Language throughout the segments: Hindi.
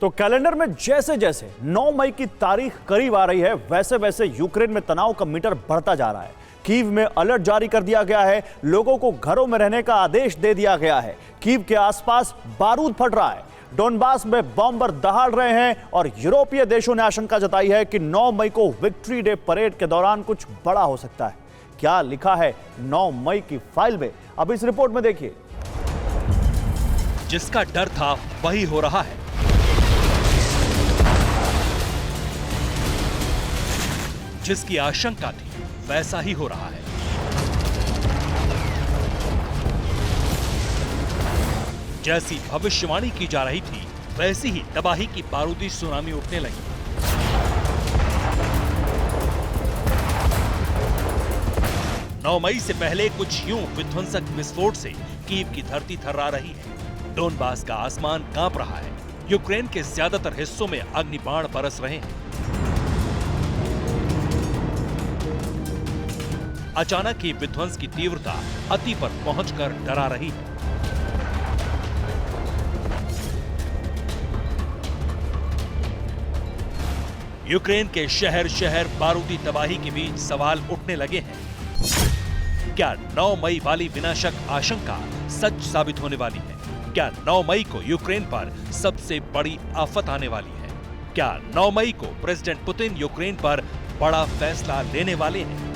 तो कैलेंडर में जैसे जैसे 9 मई की तारीख करीब आ रही है, वैसे वैसे यूक्रेन में तनाव का मीटर बढ़ता जा रहा है। कीव में अलर्ट जारी कर दिया गया है, लोगों को घरों में रहने का आदेश दे दिया गया है। कीव के आसपास बारूद फट रहा है, डोनबास में बॉम्बर दहाड़ रहे हैं और यूरोपीय देशों ने आशंका जताई है कि 9 मई को विक्ट्री डे परेड के दौरान कुछ बड़ा हो सकता है। क्या लिखा है 9 मई की फाइल में, अब इस रिपोर्ट में देखिए। जिसका डर था वही हो रहा है। जिसकी आशंका थी वैसा ही हो रहा है। जैसी भविष्यवाणी की जा रही थी वैसी ही तबाही की बारूदी सुनामी उठने लगी। नौ मई से पहले कुछ यूं विध्वंसक विस्फोट से कीव की धरती थर्रा रही है। डोनबास का आसमान कांप रहा है। यूक्रेन के ज्यादातर हिस्सों में अग्निबाण बरस रहे हैं। अचानक ही विध्वंस की तीव्रता अति पर पहुंचकर डरा रही है। यूक्रेन के शहर शहर बारूदी तबाही के बीच सवाल उठने लगे हैं। क्या 9 मई वाली विनाशक आशंका सच साबित होने वाली है? क्या 9 मई को यूक्रेन पर सबसे बड़ी आफत आने वाली है? क्या 9 मई को प्रेसिडेंट पुतिन यूक्रेन पर बड़ा फैसला लेने वाले हैं?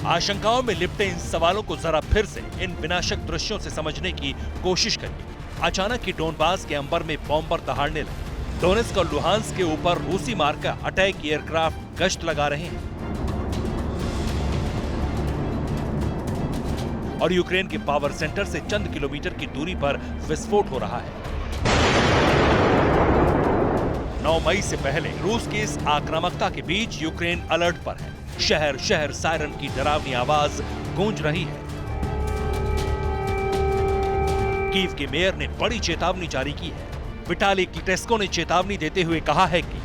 आशंकाओं में लिपटे इन सवालों को जरा फिर से इन विनाशक दृश्यों से समझने की कोशिश करिए। अचानक ही डोनबास के अंबर में बॉम्बर दहाड़ने लगे। डोनेट्स्क और लुहांस्क के ऊपर रूसी मार्का अटैक एयरक्राफ्ट गश्त लगा रहे हैं और यूक्रेन के पावर सेंटर से चंद किलोमीटर की दूरी पर विस्फोट हो रहा है। 9 मई से पहले रूस की इस आक्रामकता के बीच यूक्रेन अलर्ट पर है। शहर शहर सायरन की डरावनी आवाज गूंज रही है। कीव के मेयर ने बड़ी चेतावनी जारी की है। विटाली क्लिटेस्को ने चेतावनी देते हुए कहा है कि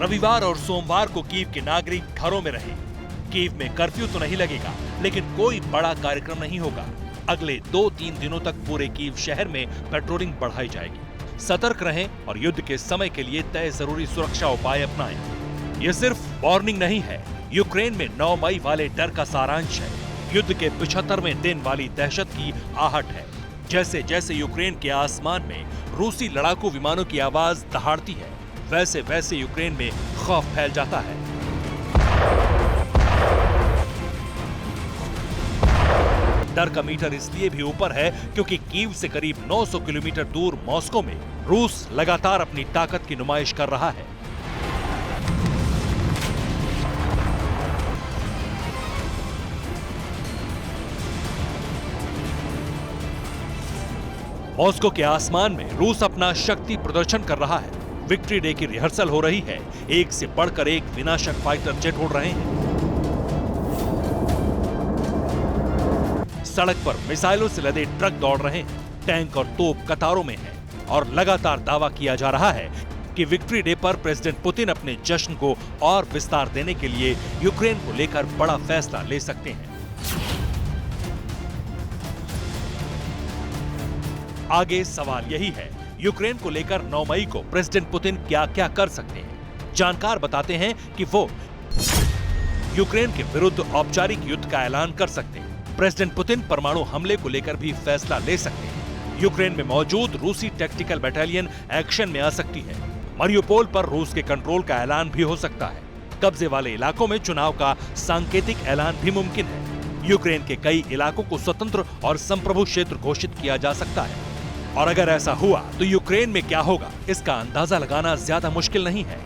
रविवार और सोमवार को कीव के नागरिक घरों में रहें। कीव में कर्फ्यू तो नहीं लगेगा, लेकिन कोई बड़ा कार्यक्रम नहीं होगा। अगले 2-3 दिनों तक पूरे कीव शहर में पेट्रोलिंग बढ़ाई जाएगी। सतर्क रहें और युद्ध के समय के लिए तय जरूरी सुरक्षा उपाय अपनाएं। ये सिर्फ वार्निंग नहीं है, यूक्रेन में 9 मई वाले डर का सारांश है। युद्ध के 75वें दिन वाली दहशत की आहट है। जैसे जैसे यूक्रेन के आसमान में रूसी लड़ाकू विमानों की आवाज दहाड़ती है, वैसे वैसे यूक्रेन में खौफ फैल जाता है। डर का मीटर इसलिए भी ऊपर है क्योंकि कीव से करीब 900 किलोमीटर दूर मॉस्को में रूस लगातार अपनी ताकत की नुमाइश कर रहा है। मॉस्को के आसमान में रूस अपना शक्ति प्रदर्शन कर रहा है। विक्ट्री डे की रिहर्सल हो रही है। एक से बढ़कर एक विनाशक फाइटर जेट उड़ रहे हैं। सड़क पर मिसाइलों से लदे ट्रक दौड़ रहे हैं। टैंक और तोप कतारों में हैं और लगातार दावा किया जा रहा है कि विक्ट्री डे पर प्रेसिडेंट पुतिन अपने जश्न को और विस्तार देने के लिए यूक्रेन को लेकर बड़ा फैसला ले सकते हैं। आगे सवाल यही है, यूक्रेन को लेकर 9 मई को प्रेसिडेंट पुतिन क्या क्या कर सकते हैं। जानकार बताते हैं कि वो यूक्रेन के विरुद्ध औपचारिक युद्ध का ऐलान कर सकते हैं। प्रेसिडेंट पुतिन परमाणु हमले को लेकर भी फैसला ले सकते हैं। यूक्रेन में मौजूद रूसी टैक्टिकल बटालियन एक्शन में आ सकती है। मरियुपोल पर रूस के कंट्रोल का ऐलान भी हो सकता है। कब्जे वाले इलाकों में चुनाव का सांकेतिक ऐलान भी मुमकिन है। यूक्रेन के कई इलाकों को स्वतंत्र और संप्रभु क्षेत्र घोषित किया जा सकता है। और अगर ऐसा हुआ तो यूक्रेन में क्या होगा, इसका अंदाजा लगाना ज्यादा मुश्किल नहीं है।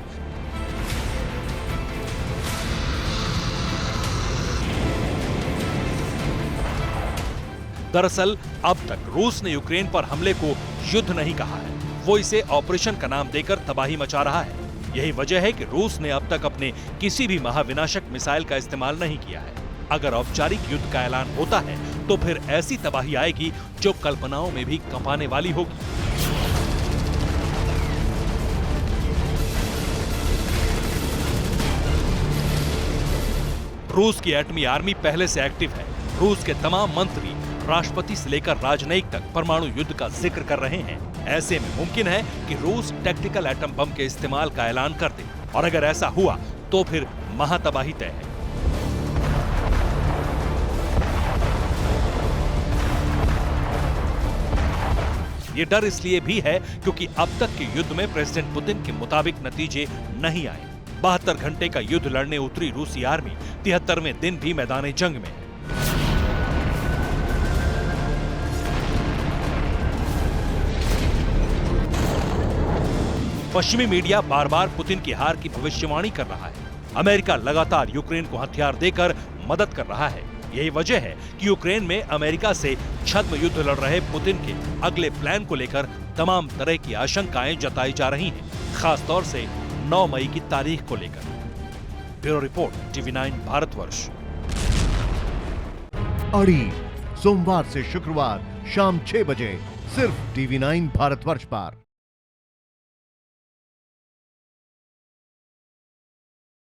दरअसल अब तक रूस ने यूक्रेन पर हमले को युद्ध नहीं कहा है, वो इसे ऑपरेशन का नाम देकर तबाही मचा रहा है। यही वजह है कि रूस ने अब तक अपने किसी भी महाविनाशक मिसाइल का इस्तेमाल नहीं किया है। अगर औपचारिक युद्ध का ऐलान होता है तो फिर ऐसी तबाही आएगी जो कल्पनाओं में भी कंपाने वाली होगी। रूस की एटमी आर्मी पहले से एक्टिव है। रूस के तमाम मंत्री राष्ट्रपति से लेकर राजनयिक तक परमाणु युद्ध का जिक्र कर रहे हैं। ऐसे में मुमकिन है कि रूस टैक्टिकल एटम बम के इस्तेमाल का ऐलान कर दे, और अगर ऐसा हुआ तो फिर महातबाही तय है। ये डर इसलिए भी है क्योंकि अब तक के युद्ध में प्रेसिडेंट पुतिन के मुताबिक नतीजे नहीं आए। 72 घंटे का युद्ध लड़ने उतरी रूसी आर्मी 73वें दिन भी मैदान जंग में है। पश्चिमी मीडिया बार बार पुतिन की हार की भविष्यवाणी कर रहा है। अमेरिका लगातार यूक्रेन को हथियार देकर मदद कर रहा है। यही वजह है कि यूक्रेन में अमेरिका से छद्म युद्ध लड़ रहे पुतिन के अगले प्लान को लेकर तमाम तरह की आशंकाएं जताई जा रही हैं, खासतौर से 9 मई की तारीख को लेकर। Bureau report, TV9 Bharatvarsh. अड़ी सोमवार से शुक्रवार शाम 6 बजे सिर्फ TV9 भारतवर्ष पर।